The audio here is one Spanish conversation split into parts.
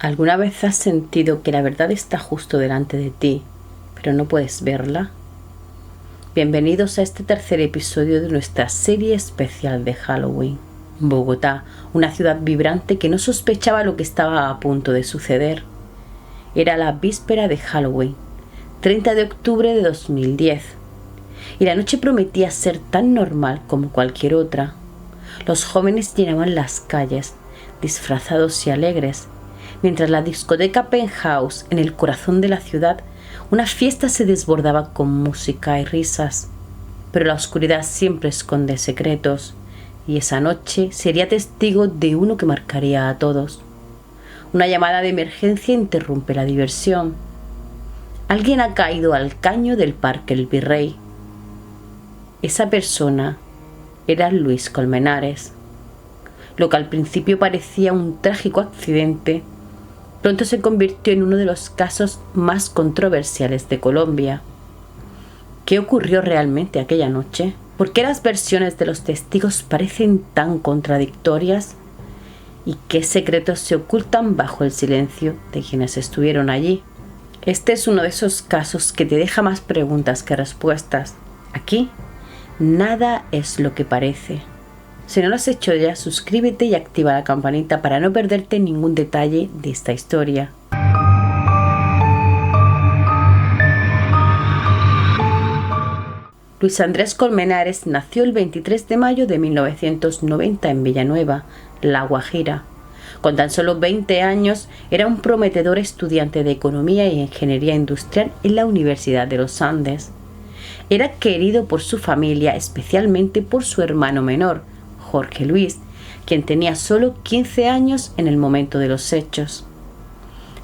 ¿Alguna vez has sentido que la verdad está justo delante de ti, pero no puedes verla? Bienvenidos a este tercer episodio de nuestra serie especial de Halloween. Bogotá, una ciudad vibrante que no sospechaba lo que estaba a punto de suceder. Era la víspera de Halloween, 30 de octubre de 2010, y la noche prometía ser tan normal como cualquier otra. Los jóvenes llenaban las calles, disfrazados y alegres, mientras la discoteca Penthouse, en el corazón de la ciudad, una fiesta se desbordaba con música y risas. Pero la oscuridad siempre esconde secretos, y esa noche sería testigo de uno que marcaría a todos. Una llamada de emergencia interrumpe la diversión. Alguien ha caído al caño del Parque El Virrey. Esa persona era Luis Colmenares. Lo que al principio parecía un trágico accidente, pronto se convirtió en uno de los casos más controversiales de Colombia. ¿Qué ocurrió realmente aquella noche? ¿Por qué las versiones de los testigos parecen tan contradictorias? ¿Y qué secretos se ocultan bajo el silencio de quienes estuvieron allí? Este es uno de esos casos que te deja más preguntas que respuestas. Aquí, nada es lo que parece. Si no lo has hecho ya, suscríbete y activa la campanita para no perderte ningún detalle de esta historia. Luis Andrés Colmenares nació el 23 de mayo de 1990 en Villanueva, La Guajira. Con tan solo 20 años, era un prometedor estudiante de Economía y Ingeniería Industrial en la Universidad de los Andes. Era querido por su familia, especialmente por su hermano menor, Jorge Luis, quien tenía solo 15 años en el momento de los hechos.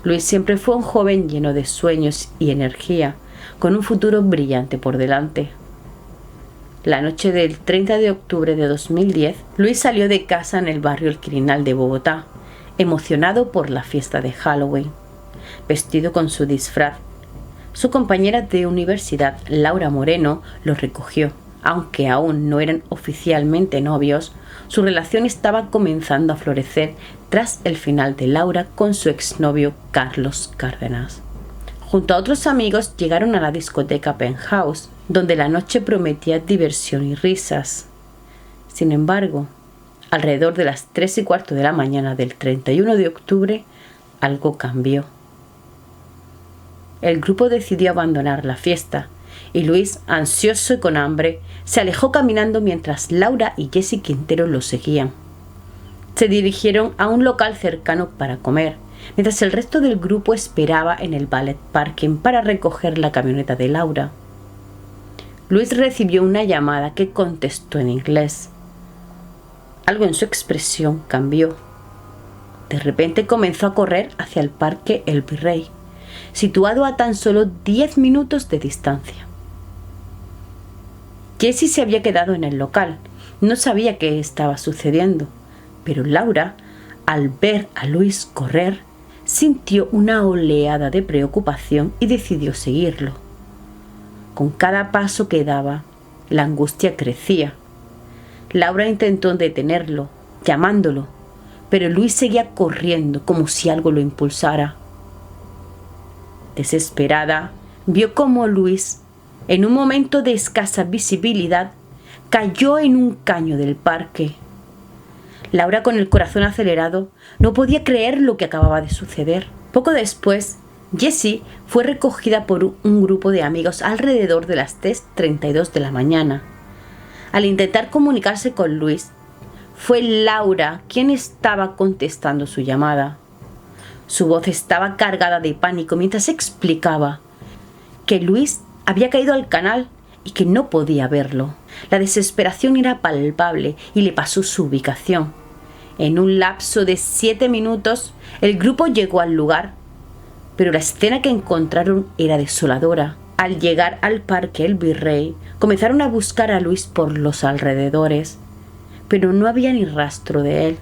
Luis siempre fue un joven lleno de sueños y energía, con un futuro brillante por delante. La noche del 30 de octubre de 2010, Luis salió de casa en el barrio El Quirinal de Bogotá, emocionado por la fiesta de Halloween. Vestido con su disfraz, su compañera de universidad, Laura Moreno, lo recogió. Aunque aún no eran oficialmente novios, su relación estaba comenzando a florecer tras el final de Laura con su exnovio Carlos Cárdenas. Junto a otros amigos llegaron a la discoteca Penthouse, donde la noche prometía diversión y risas. Sin embargo, alrededor de las 3:15 de la mañana del 31 de octubre, algo cambió. El grupo decidió abandonar la fiesta, y Luis, ansioso y con hambre, se alejó caminando mientras Laura y Jessy Quintero lo seguían. Se dirigieron a un local cercano para comer, mientras el resto del grupo esperaba en el ballet parking para recoger la camioneta de Laura. Luis recibió una llamada que contestó en inglés. Algo en su expresión cambió. De repente comenzó a correr hacia el Parque El Virrey, situado a tan solo 10 minutos de distancia. Jessy se había quedado en el local, no sabía qué estaba sucediendo, pero Laura, al ver a Luis correr, sintió una oleada de preocupación y decidió seguirlo. Con cada paso que daba, la angustia crecía. Laura intentó detenerlo, llamándolo, pero Luis seguía corriendo como si algo lo impulsara. Desesperada, vio cómo Luis, en un momento de escasa visibilidad, cayó en un caño del parque. Laura, con el corazón acelerado, no podía creer lo que acababa de suceder. Poco después, Jessy fue recogida por un grupo de amigos alrededor de las 3:32 de la mañana. Al intentar comunicarse con Luis, fue Laura quien estaba contestando su llamada. Su voz estaba cargada de pánico mientras explicaba que Luis había caído al canal y que no podía verlo. La desesperación era palpable y le pasó su ubicación. En un lapso de 7 minutos, el grupo llegó al lugar, pero la escena que encontraron era desoladora. Al llegar al Parque El Virrey, comenzaron a buscar a Luis por los alrededores, pero no había ni rastro de él.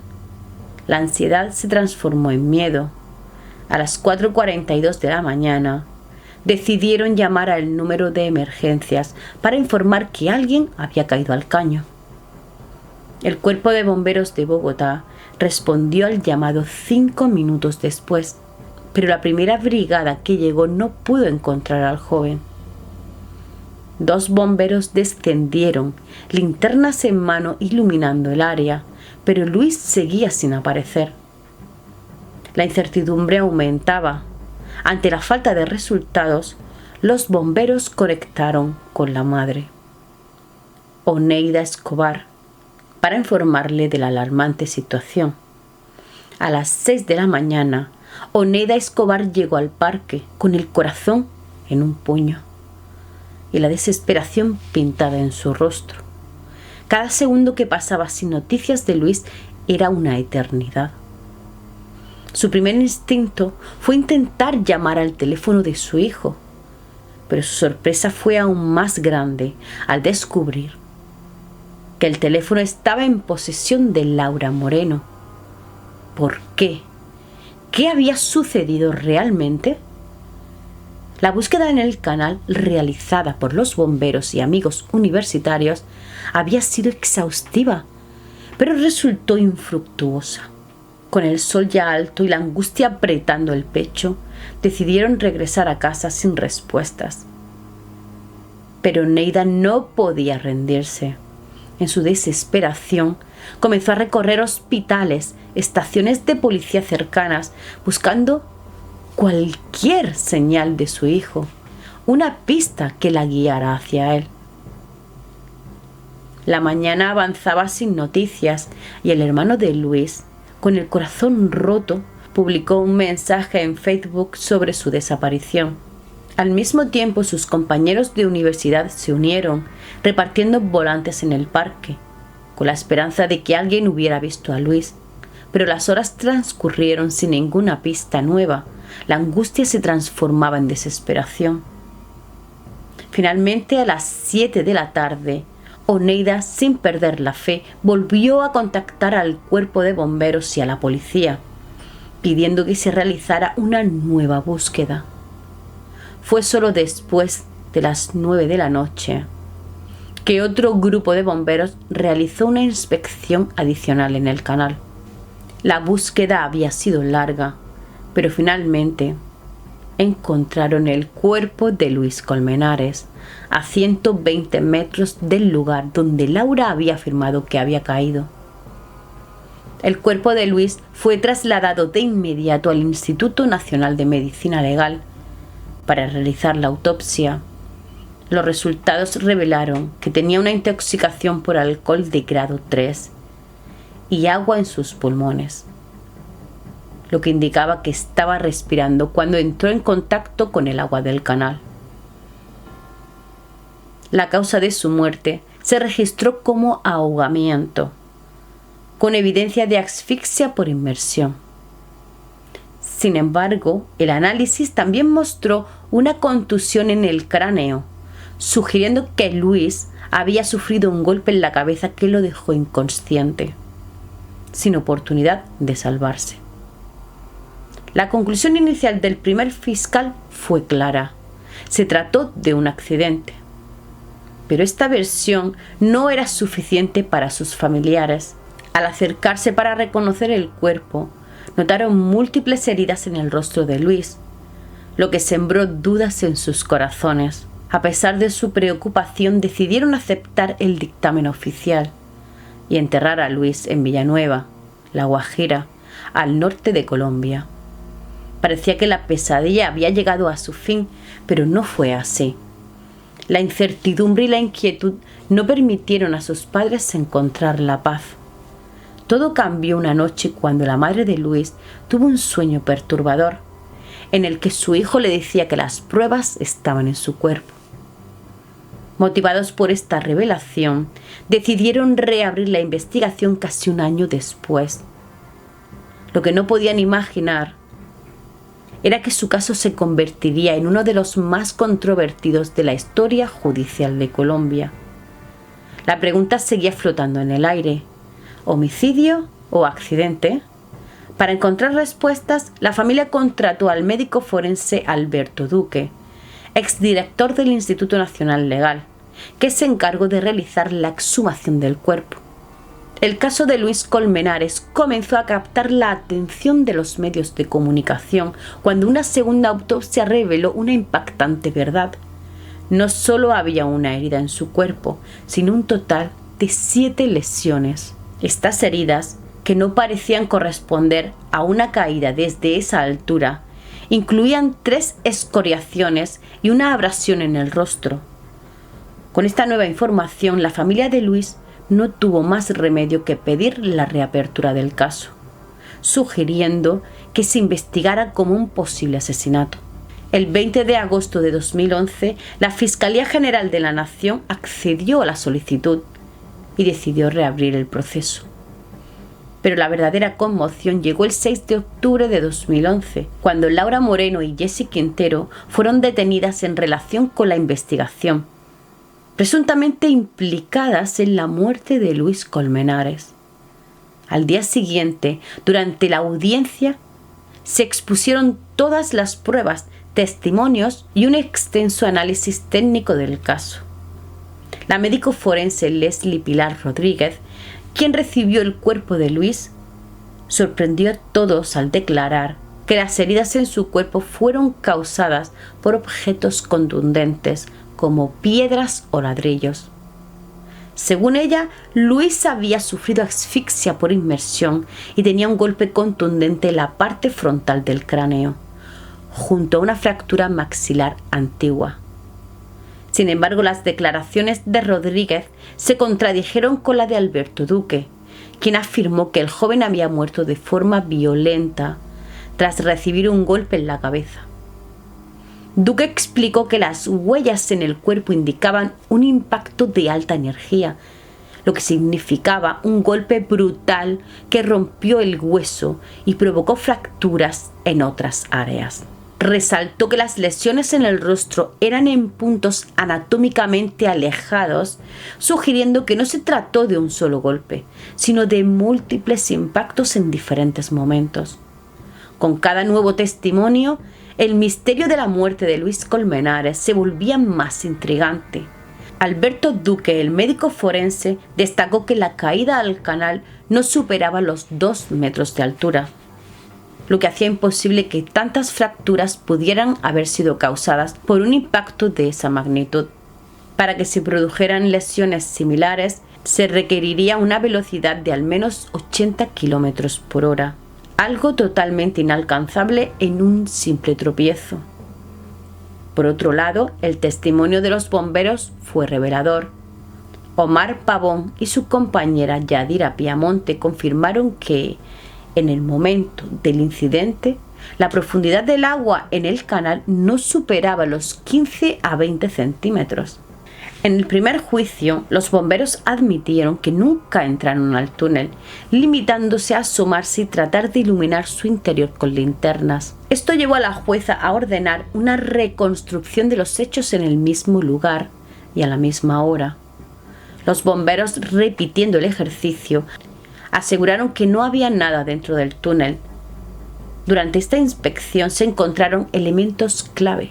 La ansiedad se transformó en miedo. A las 4:42 de la mañana, decidieron llamar al número de emergencias para informar que alguien había caído al caño. El Cuerpo de Bomberos de Bogotá respondió al llamado 5 minutos después, pero la primera brigada que llegó no pudo encontrar al joven. 2 bomberos descendieron, linternas en mano iluminando el área, pero Luis seguía sin aparecer. La incertidumbre aumentaba. Ante la falta de resultados, los bomberos conectaron con la madre, Oneida Escobar, para informarle de la alarmante situación. A las 6 de la mañana, Oneida Escobar llegó al parque con el corazón en un puño y la desesperación pintada en su rostro. Cada segundo que pasaba sin noticias de Luis era una eternidad. Su primer instinto fue intentar llamar al teléfono de su hijo, pero su sorpresa fue aún más grande al descubrir que el teléfono estaba en posesión de Laura Moreno. ¿Por qué? ¿Qué había sucedido realmente? La búsqueda en el canal realizada por los bomberos y amigos universitarios había sido exhaustiva, pero resultó infructuosa. Con el sol ya alto y la angustia apretando el pecho, decidieron regresar a casa sin respuestas. Pero Neida no podía rendirse. En su desesperación, comenzó a recorrer hospitales, estaciones de policía cercanas, buscando cualquier señal de su hijo, una pista que la guiara hacia él. La mañana avanzaba sin noticias y el hermano de Luis, con el corazón roto, publicó un mensaje en Facebook sobre su desaparición. Al mismo tiempo, sus compañeros de universidad se unieron, repartiendo volantes en el parque, con la esperanza de que alguien hubiera visto a Luis. Pero las horas transcurrieron sin ninguna pista nueva. La angustia se transformaba en desesperación. Finalmente, a las 7 de la tarde, Oneida, sin perder la fe, volvió a contactar al cuerpo de bomberos y a la policía, pidiendo que se realizara una nueva búsqueda. Fue solo después de las 9 de la noche que otro grupo de bomberos realizó una inspección adicional en el canal. La búsqueda había sido larga, pero finalmente encontraron el cuerpo de Luis Colmenares a 120 metros del lugar donde Laura había afirmado que había caído. El cuerpo de Luis fue trasladado de inmediato al Instituto Nacional de Medicina Legal para realizar la autopsia. Los resultados revelaron que tenía una intoxicación por alcohol de grado 3 y agua en sus pulmones, lo que indicaba que estaba respirando cuando entró en contacto con el agua del canal. La causa de su muerte se registró como ahogamiento, con evidencia de asfixia por inmersión. Sin embargo, el análisis también mostró una contusión en el cráneo, sugiriendo que Luis había sufrido un golpe en la cabeza que lo dejó inconsciente, sin oportunidad de salvarse. La conclusión inicial del primer fiscal fue clara. Se trató de un accidente. Pero esta versión no era suficiente para sus familiares. Al acercarse para reconocer el cuerpo, notaron múltiples heridas en el rostro de Luis, lo que sembró dudas en sus corazones. A pesar de su preocupación, decidieron aceptar el dictamen oficial y enterrar a Luis en Villanueva, La Guajira, al norte de Colombia. Parecía que la pesadilla había llegado a su fin, pero no fue así. La incertidumbre y la inquietud no permitieron a sus padres encontrar la paz. Todo cambió una noche cuando la madre de Luis tuvo un sueño perturbador, en el que su hijo le decía que las pruebas estaban en su cuerpo. Motivados por esta revelación, decidieron reabrir la investigación casi un año después. Lo que no podían imaginar era que su caso se convertiría en uno de los más controvertidos de la historia judicial de Colombia. La pregunta seguía flotando en el aire: ¿homicidio o accidente? Para encontrar respuestas, la familia contrató al médico forense Alberto Duque, exdirector del Instituto Nacional Legal, que se encargó de realizar la exhumación del cuerpo. el caso de Luis Colmenares comenzó a captar la atención de los medios de comunicación cuando una segunda autopsia reveló una impactante verdad. No solo había una herida en su cuerpo, sino un total de 7 lesiones. Estas heridas, que no parecían corresponder a una caída desde esa altura, incluían 3 escoriaciones y una abrasión en el rostro. Con esta nueva información, la familia de Luis no tuvo más remedio que pedir la reapertura del caso, sugiriendo que se investigara como un posible asesinato. El 20 de agosto de 2011, la Fiscalía General de la Nación accedió a la solicitud y decidió reabrir el proceso. Pero la verdadera conmoción llegó el 6 de octubre de 2011, cuando Laura Moreno y Jessie Quintero fueron detenidas en relación con la investigación, presuntamente implicadas en la muerte de Luis Colmenares. Al día siguiente, durante la audiencia, se expusieron todas las pruebas, testimonios y un extenso análisis técnico del caso. La médico forense Leslie Pilar Rodríguez, quien recibió el cuerpo de Luis, sorprendió a todos al declarar que las heridas en su cuerpo fueron causadas por objetos contundentes como piedras o ladrillos. Según ella, Luis había sufrido asfixia por inmersión y tenía un golpe contundente en la parte frontal del cráneo, junto a una fractura maxilar antigua. Sin embargo, las declaraciones de Rodríguez se contradijeron con la de Alberto Duque, quien afirmó que el joven había muerto de forma violenta tras recibir un golpe en la cabeza. Duque explicó que las huellas en el cuerpo indicaban un impacto de alta energía, lo que significaba un golpe brutal que rompió el hueso y provocó fracturas en otras áreas. Resaltó que las lesiones en el rostro eran en puntos anatómicamente alejados, sugiriendo que no se trató de un solo golpe, sino de múltiples impactos en diferentes momentos. Con cada nuevo testimonio, el misterio de la muerte de Luis Colmenares se volvía más intrigante. Alberto Duque, el médico forense, destacó que la caída al canal no superaba los 2 metros de altura, lo que hacía imposible que tantas fracturas pudieran haber sido causadas por un impacto de esa magnitud. Para que se produjeran lesiones similares, se requeriría una velocidad de al menos 80 km por hora, algo totalmente inalcanzable en un simple tropiezo. Por otro lado, el testimonio de los bomberos fue revelador. Omar Pavón y su compañera Yadira Piamonte confirmaron que, en el momento del incidente, la profundidad del agua en el canal no superaba los 15 a 20 centímetros. En el primer juicio, los bomberos admitieron que nunca entraron al túnel, limitándose a asomarse y tratar de iluminar su interior con linternas. Esto llevó a la jueza a ordenar una reconstrucción de los hechos en el mismo lugar y a la misma hora. Los bomberos, repitiendo el ejercicio, aseguraron que no había nada dentro del túnel. Durante esta inspección se encontraron elementos clave.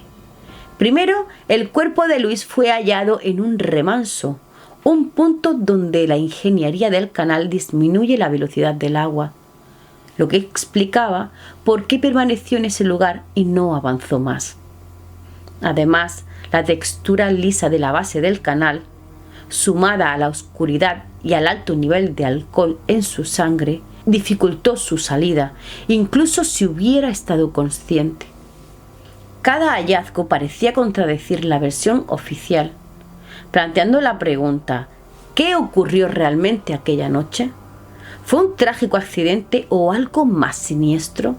Primero, el cuerpo de Luis fue hallado en un remanso, un punto donde la ingeniería del canal disminuye la velocidad del agua, lo que explicaba por qué permaneció en ese lugar y no avanzó más. Además, la textura lisa de la base del canal, sumada a la oscuridad y al alto nivel de alcohol en su sangre, dificultó su salida, incluso si hubiera estado consciente. Cada hallazgo parecía contradecir la versión oficial, planteando la pregunta: ¿qué ocurrió realmente aquella noche? ¿Fue un trágico accidente o algo más siniestro?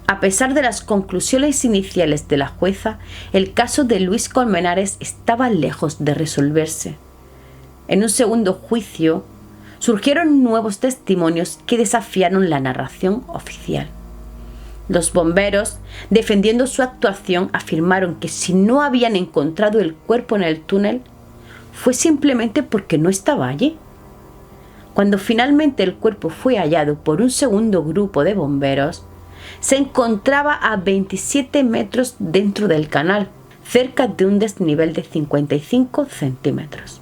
A pesar de las conclusiones iniciales de la jueza, el caso de Luis Colmenares estaba lejos de resolverse. En un segundo juicio, surgieron nuevos testimonios que desafiaron la narración oficial. Los bomberos, defendiendo su actuación, afirmaron que si no habían encontrado el cuerpo en el túnel, fue simplemente porque no estaba allí. Cuando finalmente el cuerpo fue hallado por un segundo grupo de bomberos, se encontraba a 27 metros dentro del canal, cerca de un desnivel de 55 centímetros.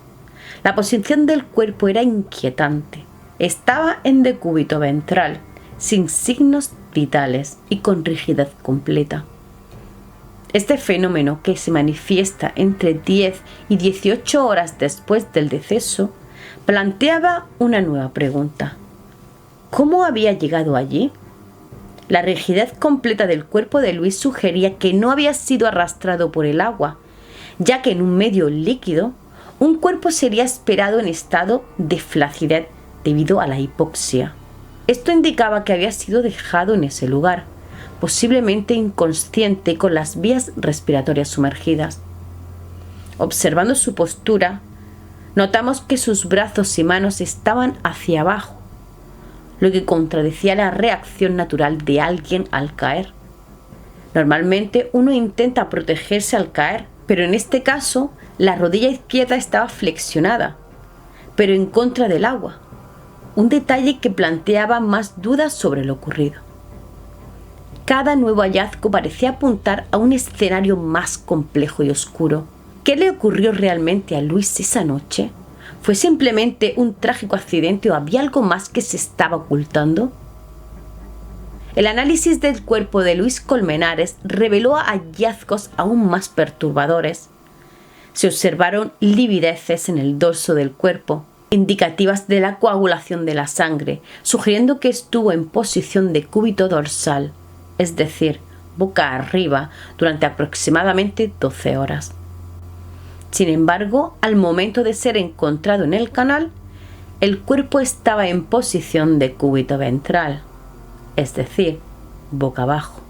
La posición del cuerpo era inquietante. estaba en decúbito ventral, sin signos vitales y con rigidez completa. Este fenómeno, que se manifiesta entre 10 y 18 horas después del deceso, planteaba una nueva pregunta. ¿Cómo había llegado allí? La rigidez completa del cuerpo de Luis sugería que no había sido arrastrado por el agua, ya que en un medio líquido, un cuerpo sería esperado en estado de flacidez debido a la hipoxia. Esto indicaba que había sido dejado en ese lugar, posiblemente inconsciente con las vías respiratorias sumergidas. Observando su postura, notamos que sus brazos y manos estaban hacia abajo, lo que contradecía la reacción natural de alguien al caer. Normalmente uno intenta protegerse al caer, pero en este caso la rodilla izquierda estaba flexionada, pero en contra del agua, un detalle que planteaba más dudas sobre lo ocurrido. Cada nuevo hallazgo parecía apuntar a un escenario más complejo y oscuro. ¿Qué le ocurrió realmente a Luis esa noche? ¿Fue simplemente un trágico accidente o había algo más que se estaba ocultando? El análisis del cuerpo de Luis Colmenares reveló hallazgos aún más perturbadores. Se observaron livideces en el dorso del cuerpo, indicativas de la coagulación de la sangre, sugiriendo que estuvo en posición de cúbito dorsal, es decir, boca arriba, durante aproximadamente 12 horas. Sin embargo, al momento de ser encontrado en el canal, el cuerpo estaba en posición de cúbito ventral, es decir, boca abajo.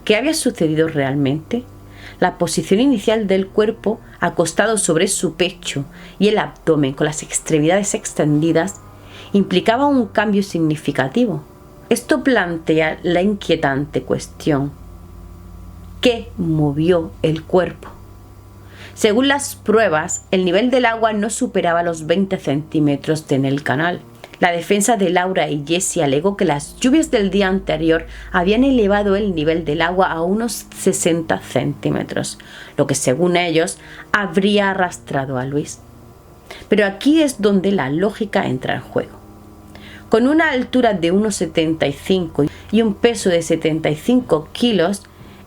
¿Qué había sucedido realmente? La posición inicial del cuerpo, acostado sobre su pecho y el abdomen con las extremidades extendidas, implicaba un cambio significativo. Esto plantea la inquietante cuestión: ¿qué movió el cuerpo? Según las pruebas, el nivel del agua no superaba los 20 centímetros en el canal. La defensa de Laura y Jesse alegó que las lluvias del día anterior habían elevado el nivel del agua a unos 60 centímetros, lo que según ellos habría arrastrado a Luis. Pero aquí es donde la lógica entra en juego. Con una altura de 1,75 y un peso de 75 kilos,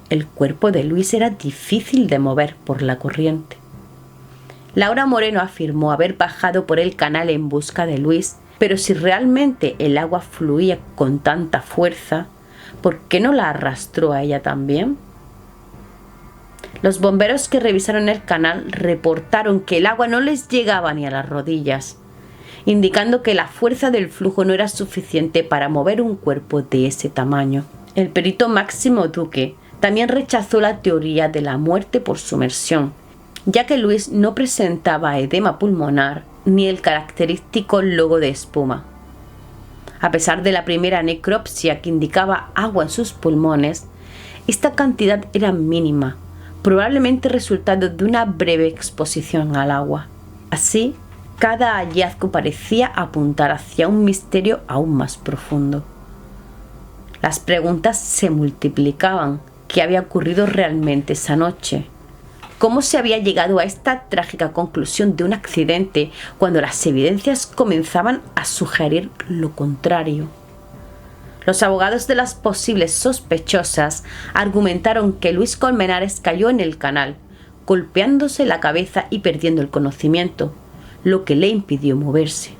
el cuerpo de Luis era difícil de mover por la corriente. Laura Moreno afirmó haber bajado por el canal en busca de Luis, pero si realmente el agua fluía con tanta fuerza, ¿por qué no la arrastró a ella también? Los bomberos que revisaron el canal reportaron que el agua no les llegaba ni a las rodillas, indicando que la fuerza del flujo no era suficiente para mover un cuerpo de ese tamaño. El perito Máximo Duque también rechazó la teoría de la muerte por sumersión, ya que Luis no presentaba edema pulmonar ni el característico logo de espuma. A pesar de la primera necropsia que indicaba agua en sus pulmones, esta cantidad era mínima, probablemente resultado de una breve exposición al agua. Así, cada hallazgo parecía apuntar hacia un misterio aún más profundo. Las preguntas se multiplicaban. ¿Qué había ocurrido realmente esa noche? ¿Cómo se había llegado a esta trágica conclusión de un accidente cuando las evidencias comenzaban a sugerir lo contrario? Los abogados de las posibles sospechosas argumentaron que Luis Colmenares cayó en el canal, golpeándose la cabeza y perdiendo el conocimiento, lo que le impidió moverse.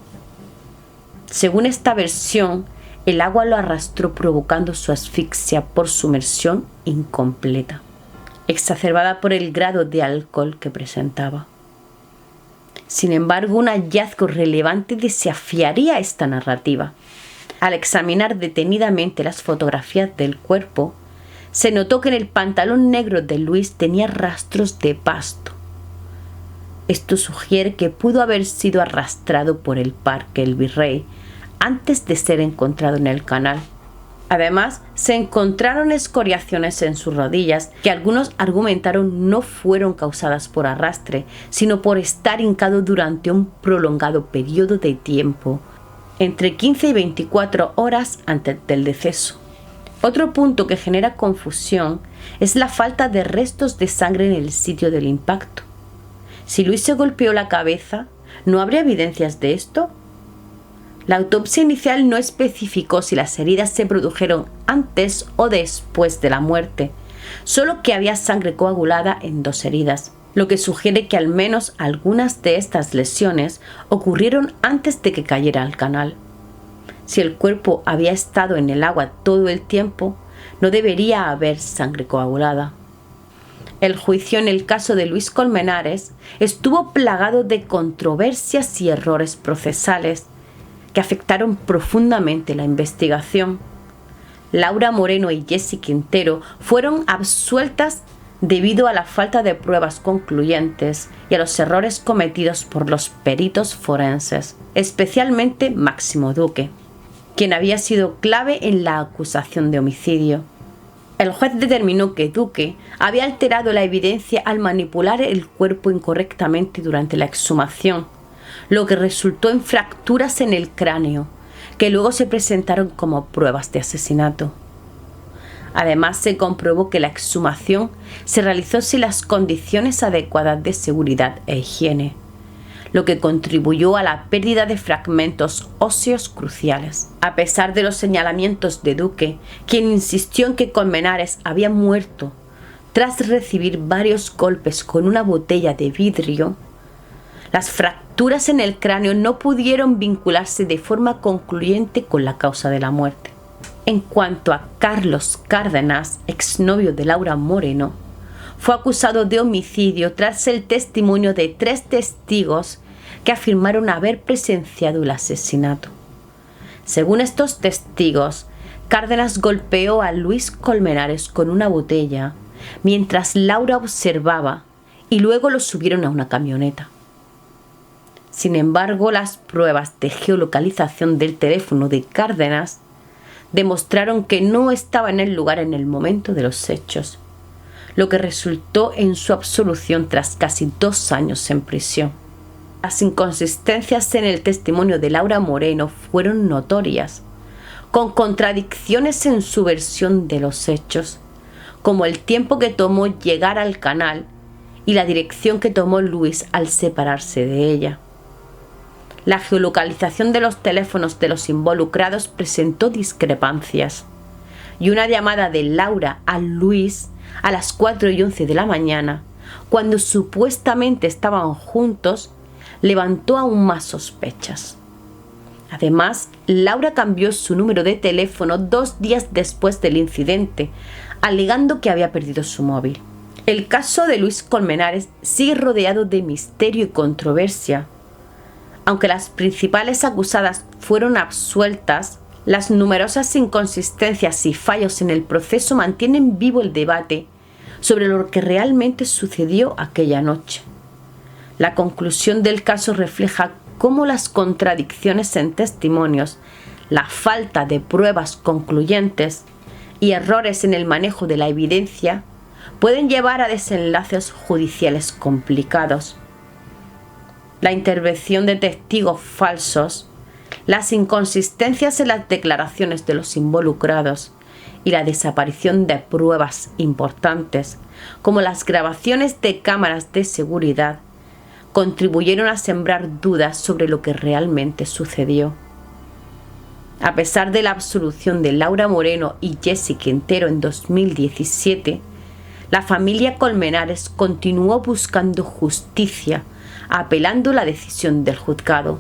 Según esta versión, el agua lo arrastró provocando su asfixia por sumersión incompleta, exacerbada por el grado de alcohol que presentaba. Sin embargo, un hallazgo relevante desafiaría esta narrativa. Al examinar detenidamente las fotografías del cuerpo, se notó que en el pantalón negro de Luis tenía rastros de pasto. Esto sugiere que pudo haber sido arrastrado por el Parque El Virrey antes de ser encontrado en el canal. Además, se encontraron escoriaciones en sus rodillas que algunos argumentaron no fueron causadas por arrastre, sino por estar hincado durante un prolongado periodo de tiempo, entre 15 y 24 horas antes del deceso. Otro punto que genera confusión es la falta de restos de sangre en el sitio del impacto. Si Luis se golpeó la cabeza, ¿no habría evidencias de esto? La autopsia inicial no especificó si las heridas se produjeron antes o después de la muerte, solo que había sangre coagulada en 2 heridas, lo que sugiere que al menos algunas de estas lesiones ocurrieron antes de que cayera al canal. Si el cuerpo había estado en el agua todo el tiempo, no debería haber sangre coagulada. El juicio en el caso de Luis Colmenares estuvo plagado de controversias y errores procesales que afectaron profundamente la investigación. Laura Moreno y Jessie Quintero fueron absueltas debido a la falta de pruebas concluyentes y a los errores cometidos por los peritos forenses, especialmente Máximo Duque, quien había sido clave en la acusación de homicidio. El juez determinó que Duque había alterado la evidencia al manipular el cuerpo incorrectamente durante la exhumación, lo que resultó en fracturas en el cráneo, que luego se presentaron como pruebas de asesinato. Además, se comprobó que la exhumación se realizó sin las condiciones adecuadas de seguridad e higiene, lo que contribuyó a la pérdida de fragmentos óseos cruciales. A pesar de los señalamientos de Duque, quien insistió en que Colmenares había muerto tras recibir varios golpes con una botella de vidrio, las fracturas en el cráneo no pudieron vincularse de forma concluyente con la causa de la muerte. En cuanto a Carlos Cárdenas, exnovio de Laura Moreno, fue acusado de homicidio tras el testimonio de 3 testigos que afirmaron haber presenciado el asesinato. Según estos testigos, Cárdenas golpeó a Luis Colmenares con una botella mientras Laura observaba y luego lo subieron a una camioneta. Sin embargo, las pruebas de geolocalización del teléfono de Cárdenas demostraron que no estaba en el lugar en el momento de los hechos, lo que resultó en su absolución tras casi 2 años en prisión. Las inconsistencias en el testimonio de Laura Moreno fueron notorias, con contradicciones en su versión de los hechos, como el tiempo que tomó llegar al canal y la dirección que tomó Luis al separarse de ella. La geolocalización de los teléfonos de los involucrados presentó discrepancias, y una llamada de Laura a Luis a las 4:11 de la mañana, cuando supuestamente estaban juntos, levantó aún más sospechas. Además, Laura cambió su número de teléfono 2 días después del incidente, alegando que había perdido su móvil. El caso de Luis Colmenares sigue rodeado de misterio y controversia. Aunque las principales acusadas fueron absueltas, las numerosas inconsistencias y fallos en el proceso mantienen vivo el debate sobre lo que realmente sucedió aquella noche. La conclusión del caso refleja cómo las contradicciones en testimonios, la falta de pruebas concluyentes y errores en el manejo de la evidencia pueden llevar a desenlaces judiciales complicados. La intervención de testigos falsos, las inconsistencias en las declaraciones de los involucrados y la desaparición de pruebas importantes, como las grabaciones de cámaras de seguridad, contribuyeron a sembrar dudas sobre lo que realmente sucedió. A pesar de la absolución de Laura Moreno y Jessie Quintero en 2017, la familia Colmenares continuó buscando justicia, apelando la decisión del juzgado.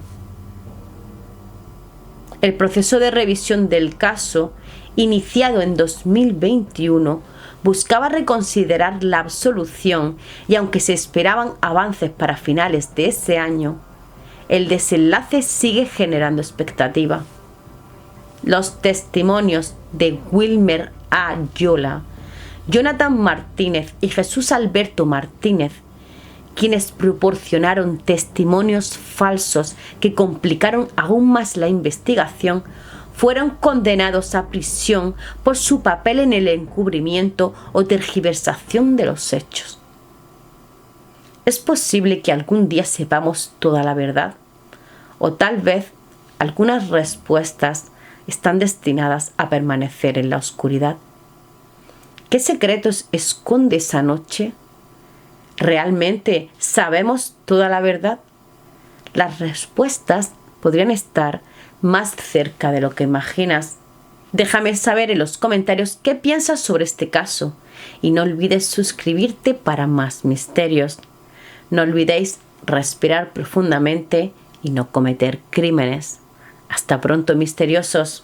El proceso de revisión del caso, iniciado en 2021, buscaba reconsiderar la absolución y aunque se esperaban avances para finales de ese año, el desenlace sigue generando expectativa. Los testimonios de Wilmer A. Yola, Jonathan Martínez y Jesús Alberto Martínez, quienes proporcionaron testimonios falsos que complicaron aún más la investigación, fueron condenados a prisión por su papel en el encubrimiento o tergiversación de los hechos. Es posible que algún día sepamos toda la verdad, o tal vez algunas respuestas están destinadas a permanecer en la oscuridad. ¿Qué secretos esconde esa noche? ¿Realmente sabemos toda la verdad? Las respuestas podrían estar más cerca de lo que imaginas. Déjame saber en los comentarios qué piensas sobre este caso y no olvides suscribirte para más misterios. No olvidéis respirar profundamente y no cometer crímenes. Hasta pronto, misteriosos.